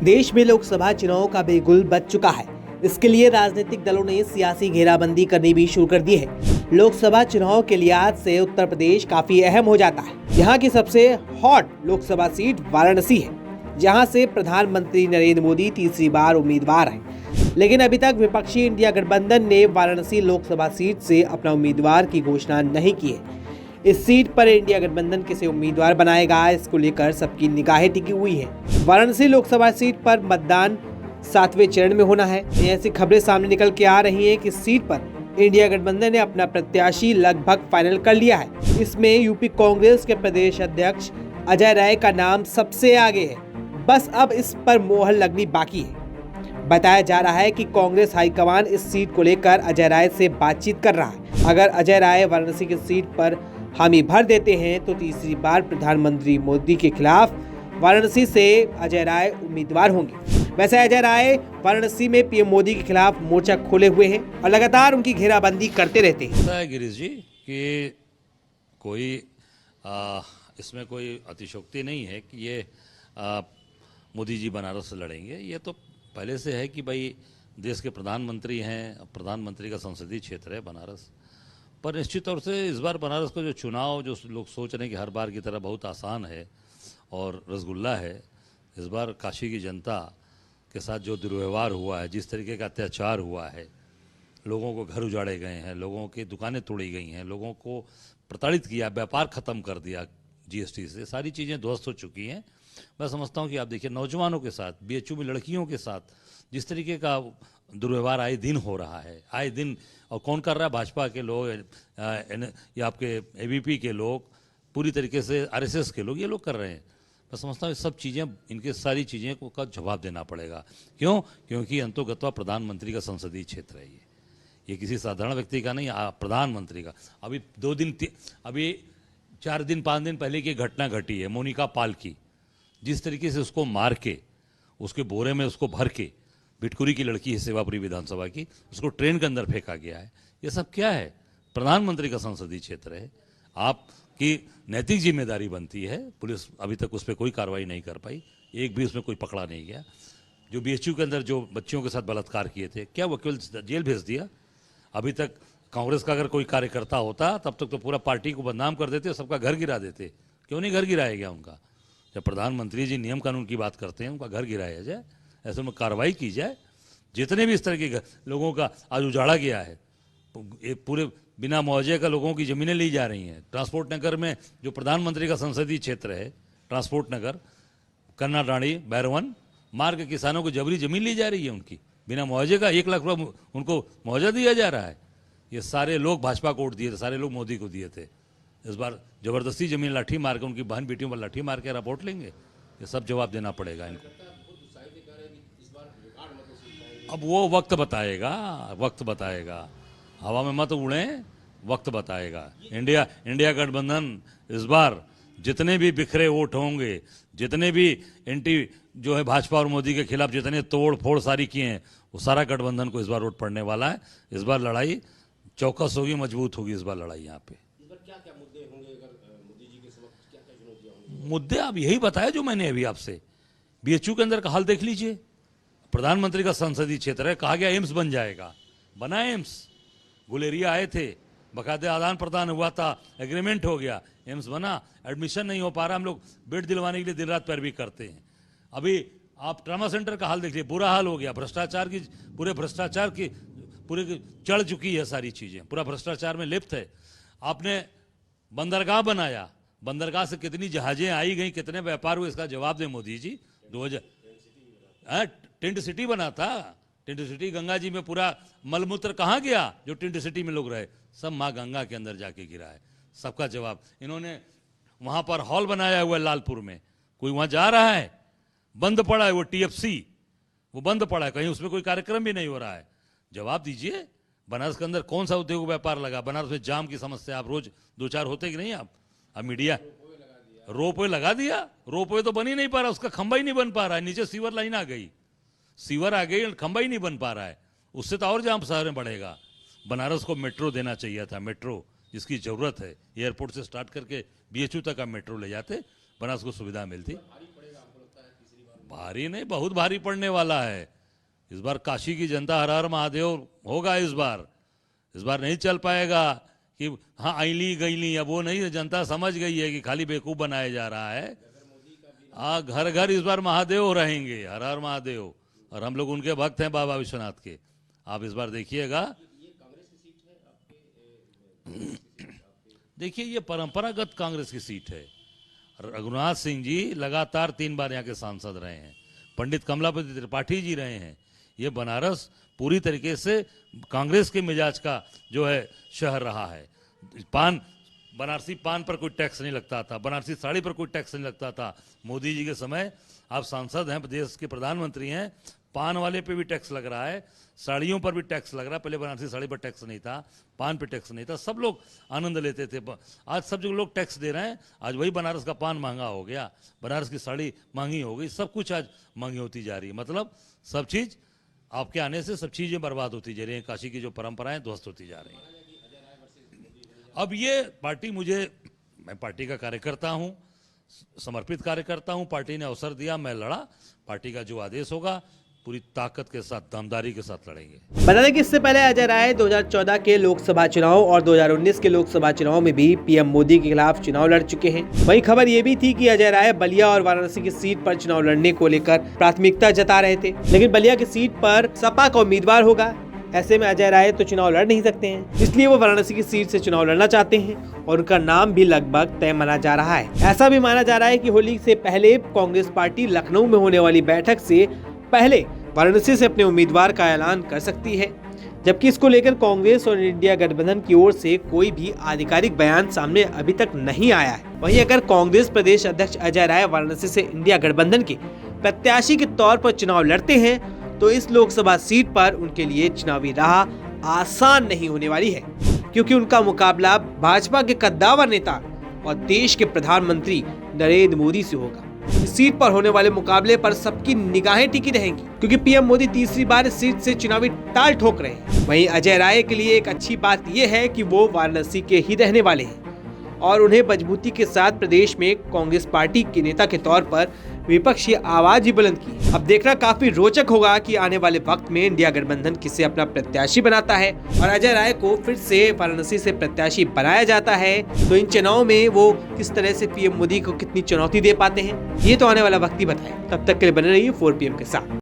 देश में लोकसभा चुनाव का बिगुल बज चुका है। इसके लिए राजनीतिक दलों ने सियासी घेराबंदी करनी भी शुरू कर दी है। लोकसभा चुनाव के लिहाज से उत्तर प्रदेश काफी अहम हो जाता है। यहाँ की सबसे हॉट लोकसभा सीट वाराणसी है, जहाँ से प्रधानमंत्री नरेंद्र मोदी तीसरी बार उम्मीदवार हैं। लेकिन अभी तक विपक्षी इंडिया गठबंधन ने वाराणसी लोकसभा सीट से अपना उम्मीदवार की घोषणा नहीं की है। इस सीट पर इंडिया गठबंधन किसे उम्मीदवार बनाएगा, इसको लेकर सबकी निगाहें टिकी हुई है। वाराणसी लोकसभा सीट पर मतदान 7वें चरण में होना है। ऐसी खबरें सामने निकल के आ रही हैं कि सीट पर इंडिया गठबंधन ने अपना प्रत्याशी लगभग फाइनल कर लिया है। इसमें यूपी कांग्रेस के प्रदेश अध्यक्ष अजय राय का नाम सबसे आगे है। बस अब इस पर मोहर लगनी बाकी है। बताया जा रहा है कि कांग्रेस हाईकमान इस सीट को लेकर अजय राय से बातचीत कर रहा है। अगर अजय राय वाराणसी की सीट पर हामी भर देते हैं तो तीसरी बार प्रधानमंत्री मोदी के खिलाफ वाराणसी से अजय राय उम्मीदवार होंगे। वैसे अजय राय वाराणसी में पीएम मोदी के खिलाफ मोर्चा खोले हुए हैं और लगातार उनकी घेराबंदी करते रहते हैं। ऐसा है गिरीश जी कि कोई इसमें कोई अतिशयोक्ति नहीं है कि ये मोदी जी बनारस से लड़ेंगे। ये तो पहले से है कि भाई देश के प्रधानमंत्री हैं, प्रधानमंत्री का संसदीय क्षेत्र है बनारस। पर निश्चित तौर से इस बार बनारस का जो चुनाव, जो लोग सोच रहे हैं कि हर बार की तरह बहुत आसान है और रसगुल्ला है, इस बार काशी की जनता के साथ जो दुर्व्यवहार हुआ है, जिस तरीके का अत्याचार हुआ है, लोगों को घर उजाड़े गए हैं, लोगों की दुकानें तोड़ी गई हैं, लोगों को प्रताड़ित किया, व्यापार ख़त्म कर दिया जीएसटी से, सारी चीज़ें ध्वस्त हो चुकी हैं। मैं समझता हूँ कि आप देखिए नौजवानों के साथ, बीएचयू में लड़कियों के साथ जिस तरीके का दुर्व्यवहार आए दिन हो रहा है, आए दिन। और कौन कर रहा है? भाजपा के लोग या आपके एबीपी के लोग, पूरी तरीके से आरएसएस के लोग, ये लोग कर रहे हैं। मैं समझता हूँ सब चीज़ें, इनके सारी चीज़ें को का जवाब देना पड़ेगा। क्यों? क्योंकि अंतोगत्वा प्रधानमंत्री का संसदीय क्षेत्र है ये किसी साधारण व्यक्ति का नहीं, प्रधानमंत्री का। अभी 4 दिन 5 दिन पहले की घटना घटी है मोनिका पाल की। जिस तरीके से उसको मार के, उसके बोरे में उसको भर के, बिटकुरी की लड़की है सेवापुरी विधानसभा की, उसको ट्रेन के अंदर फेंका गया है। ये सब क्या है? प्रधानमंत्री का संसदीय क्षेत्र है। आपकी नैतिक जिम्मेदारी बनती है। पुलिस अभी तक उस पर कोई कार्रवाई नहीं कर पाई, एक भी उसमें कोई पकड़ा नहीं गया। जो बीएचयू के अंदर जो बच्चियों के साथ बलात्कार किए थे, क्या वो केवल जेल भेज दिया? अभी तक कांग्रेस का अगर कोई कार्यकर्ता होता तब तक तो पूरा पार्टी को बदनाम कर देते, सबका घर गिरा देते। क्यों नहीं घर गिराया गया उनका? जब प्रधानमंत्री जी नियम कानून की बात करते हैं, उनका घर गिराया जाए, ऐसे में कार्रवाई की जाए। जितने भी इस तरह के लोगों का आज उजाड़ा गया है, पूरे बिना मुआवजे का लोगों की ज़मीनें ली जा रही हैं। ट्रांसपोर्ट नगर में जो प्रधानमंत्री का संसदीय क्षेत्र है, ट्रांसपोर्ट नगर, कन्नाडाणी, बैरवन, मार के किसानों को जबरी ज़मीन ली जा रही है उनकी, बिना मुआवजे का 1 लाख रुपये उनको मुआवजा दिया जा रहा है। ये सारे लोग भाजपा को वोट दिए थे, सारे लोग मोदी को दिए थे। इस बार ज़बरदस्ती ज़मीन लाठी मार के, उनकी बहन बेटियों पर लाठी मार के वोट लेंगे। ये सब जवाब देना पड़ेगा इनको। अब वो वक्त बताएगा, वक्त बताएगा। हवा में मत उड़ें, वक्त बताएगा। इंडिया गठबंधन इस बार जितने भी बिखरे वोट होंगे, जितने भी एंटी जो है भाजपा और मोदी के खिलाफ जितने तोड़ फोड़ सारी किए हैं, वो सारा गठबंधन को इस बार वोट पड़ने वाला है। इस बार लड़ाई चौकस होगी, मजबूत होगी। इस बार लड़ाई यहाँ पे क्या मुद्दे होंगे? अगर मोदी जी के समक्ष क्या चुनौतियां होंगी? मुद्दे अब यही बताया जो मैंने अभी आपसे। बीएचयू के अंदर का हाल देख लीजिए। प्रधानमंत्री का संसदीय क्षेत्र है, कहा गया एम्स बन जाएगा, बना एम्स। गुलेरिया आए थे, बकायदे आदान प्रदान हुआ था, एग्रीमेंट हो गया, एम्स बना। एडमिशन नहीं हो पा रहा, हम लोग बेड दिलवाने के लिए दिन रात पैरवी करते हैं। अभी आप ट्रामा सेंटर का हाल देख लीजिए, बुरा हाल हो गया। भ्रष्टाचार की पूरे चढ़ चुकी है सारी चीज़ें, पूरा भ्रष्टाचार में लिप्त है। आपने बंदरगाह बनाया, बंदरगाह से कितनी जहाजें आई गई, कितने व्यापार हुए, इसका जवाब दें मोदी जी। 2000 टेंट सिटी बना था, टेंट सिटी गंगा जी में पूरा मलमूत्र कहाँ गया? जो टेंट सिटी में लोग रहे, सब माँ गंगा के अंदर जाके गिरा है। सबका जवाब इन्होंने। वहां पर हॉल बनाया हुआ है लालपुर में, कोई वहां जा रहा है? बंद पड़ा है वो टीएफसी, वो बंद पड़ा है, कहीं उसमें कोई कार्यक्रम भी नहीं हो रहा है। जवाब दीजिए। बनारस के अंदर कौन सा उद्योग व्यापार लगा? बनारस में जाम की समस्या आप रोज 2-4 होते कि नहीं? आप अब मीडिया रोपवे लगा दिया, रोपवे तो बन ही नहीं पा रहा, उसका खंबा ही नहीं बन पा रहा है। नीचे सीवर लाइन आ गई, खंबा ही नहीं बन पा रहा है। उससे तो और जाम शहर में बढ़ेगा। बनारस को मेट्रो देना चाहिए था, मेट्रो जिसकी जरूरत है। एयरपोर्ट से स्टार्ट करके बीएचयू तक आप मेट्रो ले जाते, बनारस को सुविधा मिलती। भारी नहीं, बहुत भारी पड़ने वाला है। इस बार काशी की जनता हर हर महादेव होगा। इस बार नहीं चल पाएगा कि हाँ आईली गईली, अब वो नहीं, जनता समझ गई है कि खाली बेवकूफ बनाया जा रहा है। घर घर इस बार महादेव रहेंगे, हर हर महादेव, और हम लोग उनके भक्त हैं बाबा विश्वनाथ के। आप इस बार देखिएगा। देखिए, ये परंपरागत कांग्रेस की सीट है। रघुनाथ सिंह जी लगातार 3 बार यहाँ के सांसद रहे हैं, पंडित कमलापति त्रिपाठी जी रहे हैं। ये बनारस पूरी तरीके से कांग्रेस के मिजाज का जो है शहर रहा है। बनारसी पान पर कोई टैक्स नहीं लगता था, बनारसी साड़ी पर कोई टैक्स नहीं लगता था। मोदी जी के समय आप सांसद हैं, देश के प्रधानमंत्री हैं, पान वाले पे भी टैक्स लग रहा है, साड़ियों पर भी टैक्स लग रहा है। पहले बनारसी साड़ी पर टैक्स नहीं था, पान पे टैक्स नहीं था, सब लोग आनंद लेते थे। आज सब जो लोग टैक्स दे रहे हैं, आज वही बनारस का पान महंगा हो गया, बनारस की साड़ी महंगी हो गई, सब कुछ आज महंगी होती जा रही है। मतलब सब चीज़ आपके आने से सब चीज़ें बर्बाद होती जा रही हैं, काशी की जो परंपराएं ध्वस्त होती जा रही हैं। अब ये पार्टी मैं पार्टी का कार्यकर्ता हूं, समर्पित कार्यकर्ता हूं। पार्टी ने अवसर दिया, मैं लड़ा। पार्टी का जो आदेश होगा पूरी ताकत के साथ, दमदारी के साथ लड़ेंगे। बता दें कि इससे पहले अजय राय 2014 के लोकसभा चुनाव और 2019 के लोकसभा चुनाव में भी पीएम मोदी के खिलाफ चुनाव लड़ चुके हैं। वहीं खबर ये भी थी कि अजय राय बलिया और वाराणसी की सीट पर चुनाव लड़ने को लेकर प्राथमिकता जता रहे थे, लेकिन बलिया की सीट पर सपा का उम्मीदवार होगा। ऐसे में अजय राय तो चुनाव लड़ नहीं सकते हैं, इसलिए वो वाराणसी की सीट से चुनाव लड़ना चाहते हैं और उनका नाम भी लगभग तय माना जा रहा है। ऐसा भी माना जा रहा है कि होली से पहले कांग्रेस पार्टी लखनऊ में होने वाली बैठक से पहले वाराणसी से अपने उम्मीदवार का ऐलान कर सकती है, जबकि इसको लेकर कांग्रेस और इंडिया गठबंधन की ओर से कोई भी आधिकारिक बयान सामने अभी तक नहीं आया है। वहीं अगर कांग्रेस प्रदेश अध्यक्ष अजय राय वाराणसी से इंडिया गठबंधन के प्रत्याशी के तौर पर चुनाव लड़ते हैं तो इस लोकसभा सीट पर उनके लिए चुनावी राह आसान नहीं होने वाली है, क्योंकि उनका मुकाबला भाजपा के कद्दावर नेता और देश के प्रधानमंत्री नरेंद्र मोदी से होगा। इस सीट पर होने वाले मुकाबले पर सबकी निगाहें टिकी रहेंगी, क्योंकि पीएम मोदी तीसरी बार इस सीट से चुनावी ताल ठोक रहे हैं। वहीं अजय राय के लिए एक अच्छी बात यह है कि वो वाराणसी के ही रहने वाले हैं और उन्हें मजबूती के साथ प्रदेश में कांग्रेस पार्टी के नेता के तौर पर विपक्षी आवाज भी बुलंद की। अब देखना काफी रोचक होगा कि आने वाले वक्त में इंडिया गठबंधन किसे अपना प्रत्याशी बनाता है और अजय राय को फिर से वाराणसी से प्रत्याशी बनाया जाता है तो इन चुनाव में वो किस तरह से पीएम मोदी को कितनी चुनौती दे पाते हैं, ये तो आने वाला वक्त ही बताए। तब तक के लिए बने रहिए 4PM के साथ।